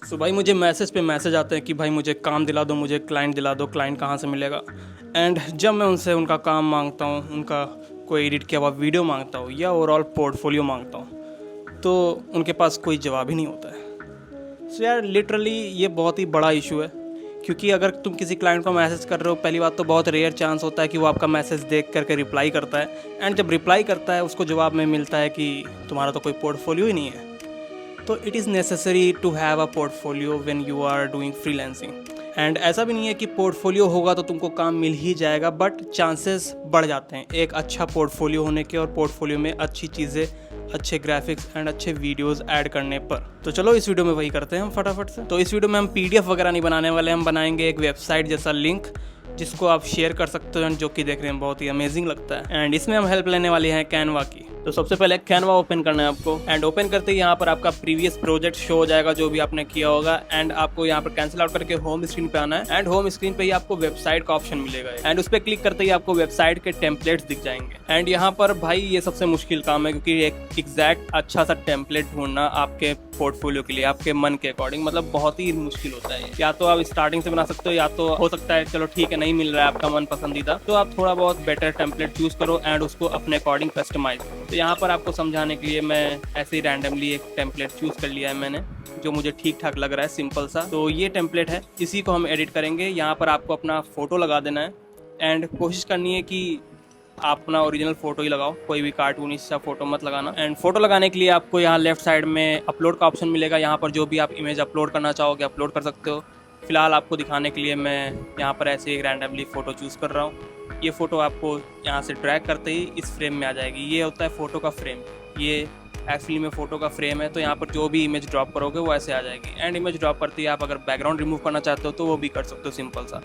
सो भाई मुझे मैसेज पे मैसेज आते हैं कि भाई मुझे काम दिला दो, मुझे क्लाइंट दिला दो, क्लाइंट कहाँ से मिलेगा। एंड जब मैं उनसे उनका काम मांगता हूँ, उनका कोई एडिट किया हुआ वीडियो मांगता हूँ या ओवरऑल पोर्टफोलियो मांगता हूँ, तो उनके पास कोई जवाब ही नहीं होता है। सो यार लिटरली ये बहुत ही बड़ा इशू है, क्योंकि अगर तुम किसी क्लाइंट को मैसेज कर रहे हो, पहली बात तो बहुत रेयर चांस होता है कि वो आपका मैसेज देख करके रिप्लाई करता है। एंड जब रिप्लाई करता है उसको जवाब में मिलता है कि तुम्हारा तो कोई पोर्टफोलियो ही नहीं है। तो it is necessary to have a portfolio when you are doing freelancing. And ऐसा भी नहीं है कि पोर्टफोलियो होगा तो तुमको काम मिल ही जाएगा, बट चांसेस बढ़ जाते हैं एक अच्छा पोर्टफोलियो होने के और पोर्टफोलियो में अच्छी चीज़ें, अच्छे ग्राफिक्स एंड अच्छे वीडियोस ऐड करने पर। तो चलो इस वीडियो में वही करते हैं हम फटाफट से। तो इस वीडियो में हम पीडीएफ वगैरह नहीं बनाने वाले, हम बनाएंगे एक वेबसाइट जैसा लिंक जिसको आप शेयर कर सकते हो, एंड जो कि देखने में बहुत ही अमेजिंग लगता है। एंड इसमें हम हेल्प लेने वाले हैं कैनवा की। तो सबसे पहले कैनवा ओपन करना है आपको, एंड ओपन करते ही यहाँ पर आपका प्रीवियस प्रोजेक्ट शो हो जाएगा जो भी आपने किया होगा। एंड आपको यहाँ पर कैंसिल आउट करके होम स्क्रीन पे आना है, एंड होम स्क्रीन पे ही आपको वेबसाइट का ऑप्शन मिलेगा, एंड उस पर क्लिक करते ही आपको वेबसाइट के टेम्पलेट्स दिख जाएंगे। एंड यहाँ पर भाई ये सबसे मुश्किल काम है, क्योंकि एक एग्जैक्ट अच्छा सा टेम्पलेट ढूंढना आपके पोर्टफोलियो के लिए आपके मन के अकॉर्डिंग मतलब बहुत ही मुश्किल होता है। या तो आप स्टार्टिंग से बना सकते हो, या तो हो सकता है चलो ठीक है नहीं मिल रहा है आपका मन पसंदीदा, तो आप थोड़ा बहुत बेटर टेम्पलेट चूज करो एंड उसको अपने अकॉर्डिंग कस्टमाइज करो। तो यहाँ पर आपको समझाने के लिए मैं ऐसे ही रैंडमली एक टेम्पलेट चूज कर लिया है मैंने, जो मुझे ठीक ठाक लग रहा है, सिंपल सा। तो ये टेम्पलेट है, इसी को हम एडिट करेंगे। यहाँ पर आपको अपना फोटो लगा देना है, एंड कोशिश करनी है कि आप अपना ओरिजिनल फोटो ही लगाओ, कोई भी कार्टूनिस्ट सा फोटो मत लगाना। एंड फोटो लगाने के लिए आपको यहाँ लेफ्ट साइड में अपलोड का ऑप्शन मिलेगा, यहाँ पर जो भी आप इमेज अपलोड करना चाहोगे अपलोड कर सकते हो। फिलहाल आपको दिखाने के लिए मैं यहाँ पर ऐसे एक रैंडमली फ़ोटो चूज़ कर रहा हूँ। ये फ़ोटो आपको यहाँ से ड्रैग करते ही इस फ्रेम में आ जाएगी। ये होता है फ़ोटो का फ्रेम, ये एक्चुअली में फ़ोटो का फ्रेम है। तो यहाँ पर जो भी इमेज ड्रॉप करोगे वो ऐसे आ जाएगी। एंड इमेज ड्रॉप करते ही आप अगर बैकग्राउंड रिमूव करना चाहते हो तो वो भी कर सकते हो, सिंपल सा।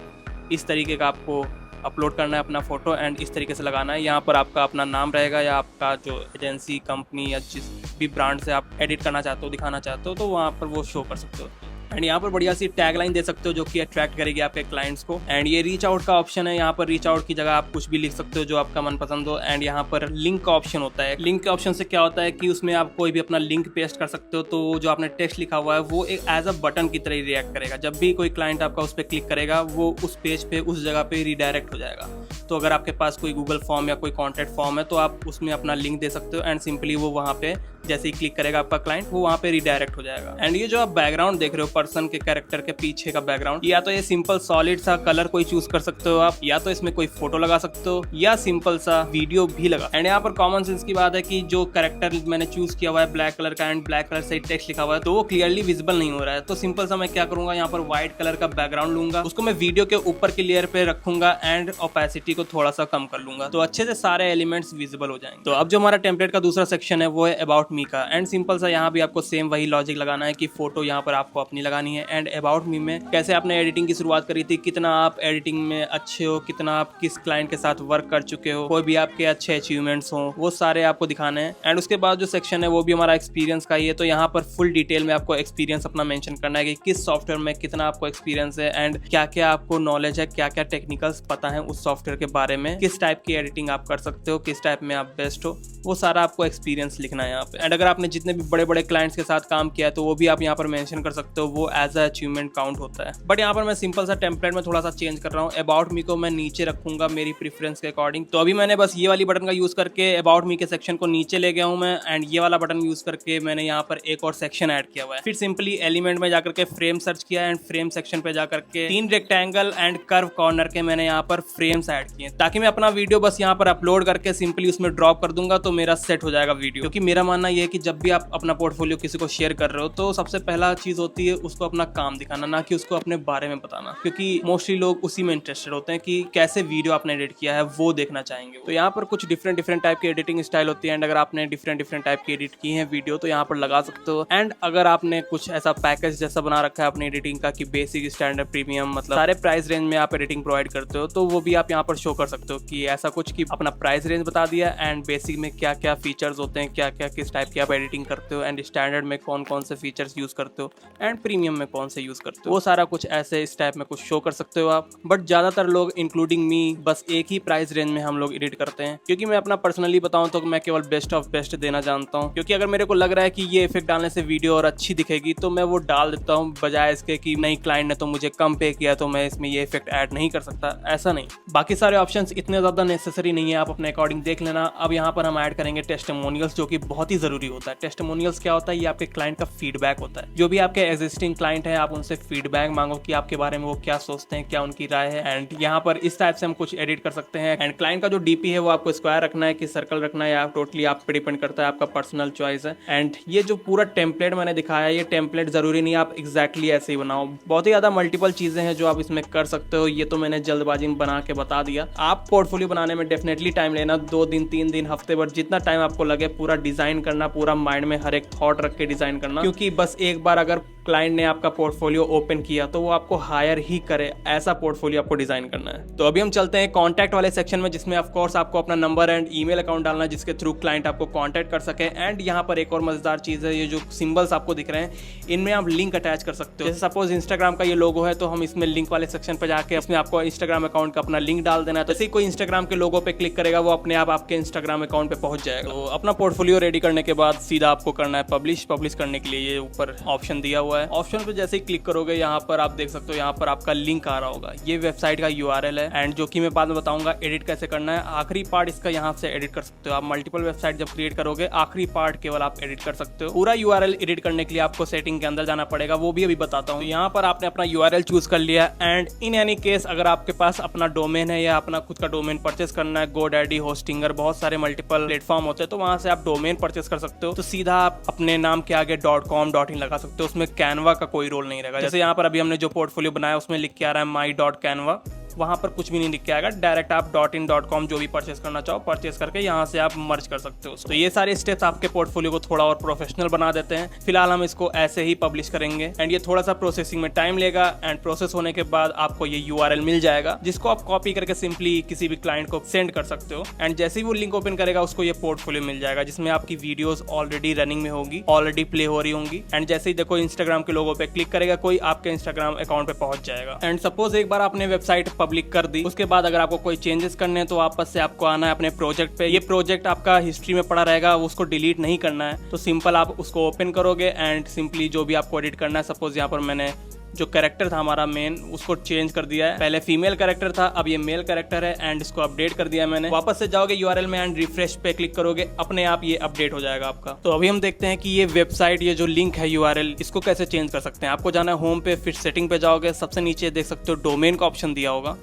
इस तरीके का आपको अपलोड करना है अपना फ़ोटो, एंड इस तरीके से लगाना है। यहाँ पर आपका अपना नाम रहेगा, या आपका जो एजेंसी, कंपनी या जिस भी ब्रांड से आप एडिट करना चाहते हो, दिखाना चाहते हो, तो वहाँ पर वो शो कर सकते हो। एंड यहाँ पर बढ़िया सी टैगलाइन दे सकते हो जो कि अट्रैक्ट करेगी आपके क्लाइंट्स को। एंड ये रीच आउट का ऑप्शन है, यहाँ पर रीच आउट की जगह आप कुछ भी लिख सकते हो जो आपका मनपसंद हो। एंड यहाँ पर लिंक का ऑप्शन होता है। लिंक के ऑप्शन से क्या होता है कि उसमें आप कोई भी अपना लिंक पेस्ट कर सकते हो, तो जो आपने टेक्स्ट लिखा हुआ है वो एक एज अ बटन की तरह रिएक्ट करेगा। जब भी कोई क्लाइंट आपका उस पर क्लिक करेगा वो उस पेज पे, उस जगह पे रिडायरेक्ट हो जाएगा। तो अगर आपके पास कोई गूगल फॉर्म या कोई कॉन्टैक्ट फॉर्म है तो आप उसमें अपना लिंक दे सकते हो, एंड सिंपली वो वहाँ पे जैसे ही क्लिक करेगा आपका क्लाइंट, वो वहाँ पे रिडायरेक्ट हो जाएगा। एंड ये जो आप बैकग्राउंड देख रहे हो, पर्सन के कैरेक्टर के पीछे का बैकग्राउंड, या तो ये सिंपल सॉलिड सा कलर कोई चूज कर सकते हो आप, या तो इसमें कोई फोटो लगा सकते हो, या सिंपल सा वीडियो भी लगा। एंड यहाँ पर कॉमन सेंस की बात है कि जो कैरेक्टर मैंने चूज किया हुआ है ब्लैक कलर का, एंड ब्लैक कलर से टेक्स्ट लिखा हुआ है, तो वो क्लियरली विजिबल नहीं हो रहा है। तो सिंपल सा मैं क्या करूंगा, यहाँ पर व्हाइट कलर का बैकग्राउंड लूंगा, उसको मैं वीडियो के ऊपर की लेयर पे रखूंगा, एंड ओपेसिटी को थोड़ा सा कम कर लूंगा, तो अच्छे से सारे एलिमेंट्स विजिबल हो जाएंगे। तो अब जो हमारा टेम्पलेट का दूसरा सेक्शन है वो है अबाउट मी का। एंड सिंपल सा यहाँ भी आपको सेम वही लॉजिक लगाना है कि फोटो यहाँ पर आपको अपनी लगानी है। एंड अबाउट मी में कैसे आपने एडिटिंग की शुरुआत करी थी, कितना आप एडिटिंग में अच्छे हो, कितना आप किस क्लाइंट के साथ वर्क कर चुके हो, कोई भी आपके अच्छे अचीवमेंट्स हो, वो सारे आपको दिखाने हैं। एंड उसके बाद जो सेक्शन है वो भी हमारा एक्सपीरियंस का ही है। तो यहाँ पर फुल डिटेल में आपको एक्सपीरियंस अपना मेंशन करना है कि किस सॉफ्टवेयर में कितना आपको एक्सपीरियंस है, एंड क्या क्या आपको नॉलेज है, क्या क्या टेक्निकल्स पता है उस सॉफ्टवेयर के बारे में, किस टाइप की एडिटिंग आप कर सकते हो, किस टाइप में आप बेस्ट हो, वो सारा आपको एक्सपीरियंस लिखना है यहाँ पे। एंड अगर आपने जितने भी बड़े बड़े क्लाइंट्स के साथ काम किया है तो वो भी आप यहाँ पर मेंशन कर सकते हो, वो एज अ अचीवमेंट काउंट होता है। बट यहाँ पर मैं सिंपल सा टेम्पलेट में थोड़ा सा चेंज कर रहा हूँ। अबाउट मी को मैं नीचे रखूंगा मेरी प्रेफरेंस के अकॉर्डिंग। तो अभी मैंने बस ये वाली बटन का यूज करके अबाउट मी के सेक्शन को नीचे ले गया हूँ मैं, एंड ये वाला बटन यूज करके मैंने यहाँ पर एक और सेक्शन ऐड किया हुआ है। फिर सिंपली एलिमेंट में जाकर के फ्रेम सर्च किया, एंड फ्रेम सेक्शन पे जाकर के 3 रेक्टेंगल एंड कर्व कॉर्नर के मैंने यहाँ पर फ्रेम्स ऐड किए, ताकि मैं अपना वीडियो बस यहाँ पर अपलोड करके सिंपली उसमें ड्रॉप कर दूंगा तो मेरा सेट हो जाएगा वीडियो। क्योंकि मेरा मानना यह है कि जब भी आप अपना पोर्टफोलियो किसी को शेयर कर रहे हो तो सबसे पहला चीज होती है उसको अपना काम दिखाना, ना कि उसको अपने बारे में बताना, क्योंकि मोस्टली लोग उसी में इंटरेस्टेड होते हैं कि कैसे वीडियो आपने एडिट किया है वो देखना चाहेंगे। तो यहाँ पर कुछ डिफरेंट टाइप की एडिटिंग स्टाइल होती है, एंड अगर आपने डिफरेंट टाइप की एडिट की है वीडियो तो यहाँ पर लगा सकते हो। एंड अगर आपने कुछ ऐसा पैकेज जैसा बना रखा है अपनी एडिटिंग का कि बेसिक, स्टैंडर्ड, प्रीमियम, मतलब सारे प्राइस रेंज में आप एडिटिंग प्रोवाइड करते हो, तो वो भी आप यहाँ पर शो कर सकते हो कि ऐसा कुछ कि अपना प्राइस रेंज बता दिया एंड बेसिक में क्या क्या फीचर्स होते हैं, क्या क्या किस टाइप की आप एडिटिंग करते हो एंड स्टैंडर्ड में कौन कौन से फीचर्स यूज़ करते हो एंड प्रीमियम में कौन से यूज़ करते हो, वो सारा कुछ ऐसे इस टाइप में कुछ शो कर सकते हो आप। बट ज़्यादातर लोग इंक्लूडिंग मी बस एक ही प्राइस रेंज में हम लोग एडिट करते हैं, क्योंकि मैं अपना पर्सनली बताऊँ तो मैं केवल बेस्ट ऑफ बेस्ट देना जानता हूँ। क्योंकि अगर मेरे को लग रहा है कि ये इफेक्ट डालने से वीडियो और अच्छी दिखेगी तो मैं वो डाल देता हूँ, बजाय इसके कि नहीं क्लाइंट ने तो मुझे कम पे किया तो मैं इसमें ये इफेक्ट ऐड नहीं कर सकता। ऐसा नहीं, बाकी सारे ऑप्शंस इतने ज़्यादा नेसेसरी नहीं है, आप अपने अकॉर्डिंग देख लेना। अब यहाँ पर हम ऐड करेंगे टेस्टिमोनियल्स, जो कि बहुत ही ज़रूरी होता है। टेस्टिमोनियल्स क्या होता है? ये आपके क्लाइंट का फीडबैक होता है। जो भी आपके एग्जिस्टिंग क्लाइंट है आप उनसे फीडबैक मांगो कि आपके बारे में वो क्या सोचते हैं, क्या उनकी राय है। एंड यहाँ पर इस टाइप से हम कुछ एडिट कर सकते हैं। एंड क्लाइंट का जो डीपी है वो आपको स्क्वायर रखना है कि सर्कल रखना है, या टोटली आप पे डिपेंड करता है, आपका पर्सनल चॉइस है। एंड ये जो पूरा टेम्पलेट मैंने दिखाया है, ये टेम्पलेट जरूरी नहीं आप एग्जैक्टली ऐसे ही बनाओ, बहुत ही ज़्यादा मल्टीपल चीज़ें हैं जो आप इसमें कर सकते हो। ये तो मैंने जल्दबाजी में बना के बता दिया। आप पोर्टफोलियो बनाने में डेफिनेटली टाइम लेना, 2 दिन 3 दिन हफ्ते भर जितना टाइम आपको लगे, पूरा डिजाइन करना, पूरा माइंड में हर एक थॉट रख के डिजाइन करना। क्योंकि बस एक बार अगर क्लाइंट ने आपका पोर्टफोलियो ओपन किया तो वो आपको हायर ही करे, ऐसा पोर्टफोलियो आपको डिजाइन करना है। तो अभी हम चलते हैं कॉन्टैक्ट वाले सेक्शन में, जिसमें ऑफ कोर्स आपको अपना नंबर एंड ईमेल अकाउंट डालना है जिसके थ्रू क्लाइंट आपको कांटेक्ट कर सके। एंड यहाँ पर एक और मजेदार चीज़ है, ये जो सिंबल्स आपको दिख रहे हैं इनमें आप लिंक अटैच कर सकते हो। जैसे सपोज इंस्टाग्राम का ये लोगो है तो हम इसमें लिंक वाले सेक्शन पर जाके इसमें आपको इंस्टाग्राम अकाउंट का अपना लिंक डाल देना है। तो जैसे कोई इंस्टाग्राम के लोगो पे क्लिक करेगा वो अपने आप आपके इंस्टाग्राम अकाउंट पे पहुंच जाएगा। तो अपना पोर्टफोलियो रेडी करने के बाद सीधा आपको करना है पब्लिश। पब्लिश करने के लिए ये ऊपर ऑप्शन दिया हुआ है, ऑप्शन पे जैसे ही क्लिक करोगे यहाँ पर आप देख सकते हो, यहाँ पर आपका लिंक आ रहा होगा। ये वेबसाइट का URL है एंड जो कि मैं बाद में बताऊंगा एडिट कैसे करना है। आखिरी पार्ट इसका यहाँ से एडिट कर सकते हो आप। मल्टीपल वेबसाइट जब क्रिएट करोगे आखिरी पार्ट केवल आप एडिट कर सकते हो। पूरा URL एडिट करने के लिए आपको सेटिंग के अंदर जाना पड़ेगा, वो भी अभी बताता हूँ। यहाँ पर आपने अपना URL चूज कर लिया एंड इन एनी केस अगर आपके पास अपना डोमेन है या अपना खुद का डोमेन परचेस करना है, GoDaddy, होस्टिंगर, बहुत सारे मल्टीपल प्लेटफॉर्म होते हैं, तो वहां से आप डोमेन परचेस कर सकते हो। तो सीधा आप अपने नाम के आगे .com .in लगा सकते हो, उसमें कैनवा का कोई रोल नहीं रहेगा। जैसे यहाँ पर अभी हमने जो पोर्टफोलियो बनाया उसमें लिख के आ रहा है my.canva, वहाँ पर कुछ भी नहीं लिख के आएगा, डायरेक्ट आप .in .com जो भी परचेस करना चाहो परचेस करके यहाँ से आप मर्ज कर सकते हो। तो ये सारे स्टेप्स आपके पोर्टफोलियो को थोड़ा और प्रोफेशनल बना देते हैं। फिलहाल हम इसको ऐसे ही पब्लिश करेंगे एंड ये थोड़ा सा प्रोसेसिंग में टाइम लेगा एंड प्रोसेस होने के बाद आपको ये URL मिल जाएगा, जिसको आप कॉपी करके सिंपली किसी भी क्लाइंट को सेंड कर सकते हो। एंड जैसे ही वो लिंक ओपन करेगा उसको ये पोर्टफोलियो मिल जाएगा, जिसमें आपकी वीडियोस ऑलरेडी रनिंग में होगी, ऑलरेडी प्ले हो रही होंगी। एंड जैसे ही देखो इंस्टाग्राम के लोगों पे क्लिक करेगा कोई, आपके इंस्टाग्राम अकाउंट पे पहुंच जाएगा। एंड सपोज एक बार आपने वेबसाइट पब्लिक कर दी, उसके बाद अगर आपको कोई चेंजेस करने हैं तो वापस से आपको आना है अपने प्रोजेक्ट पे। ये प्रोजेक्ट आपका हिस्ट्री में पड़ा रहेगा, उसको डिलीट नहीं करना है। तो सिंपल आप उसको ओपन करोगे एंड सिंपली जो भी आपको एडिट करना है, सपोज यहाँ पर मैंने जो कैरेक्टर था हमारा मेन उसको चेंज कर दिया है। पहले फीमेल कैरेक्टर था, अब ये मेल कैरेक्टर है एंड इसको अपडेट कर दिया है मैंने। वापस से जाओगे URL में एंड रिफ्रेश पे क्लिक करोगे, अपने आप ये अपडेट हो जाएगा आपका। तो अभी हम देखते हैं कि ये वेबसाइट, ये जो लिंक है URL, इसको कैसे चेंज कर सकते हैं। आपको जाना है होम पे, फिर सेटिंग पे जाओगे, सबसे नीचे देख सकते हो डोमेन का ऑप्शन दिया होगा।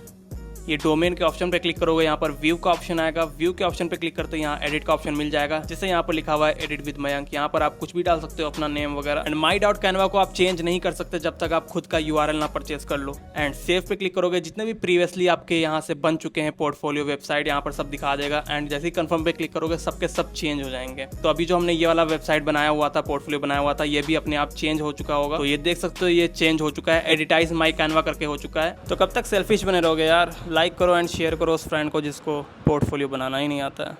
ये डोमेन के ऑप्शन पे क्लिक करोगे, यहाँ पर व्यू का ऑप्शन आएगा। व्यू के ऑप्शन पे क्लिक करते हैं यहाँ एडिट का ऑप्शन मिल जाएगा, जैसे यहाँ पर लिखा हुआ है एडिट विद मयंक। यहाँ पर आप कुछ भी डाल सकते हो, अपना नेम वगैरह। एंड my.canva को आप चेंज नहीं कर सकते जब तक आप खुद का URL ना परचेस कर लो। एंड सेव पे क्लिक करोगे, जितने भी प्रीवियसली आपके यहाँ से बन चुके हैं पोर्टफोलियो वेबसाइट यहाँ पर सब दिखा देगा। एंड जैसे ही कंफर्म पे क्लिक करोगे सबके सब चेंज हो जाएंगे। तो अभी जो हमने ये वाला वेबसाइट बनाया हुआ था, पोर्टफोलियो बनाया हुआ था, ये भी अपने आप चेंज हो चुका होगा। तो ये देख सकते हो ये चेंज हो चुका है, एडिटाइज माई कैनवा करके हो चुका है। तो कब तक सेल्फिश बने रहोगे यार, लाइक करो एंड शेयर करो उस फ्रेंड को जिसको पोर्टफोलियो बनाना ही नहीं आता है।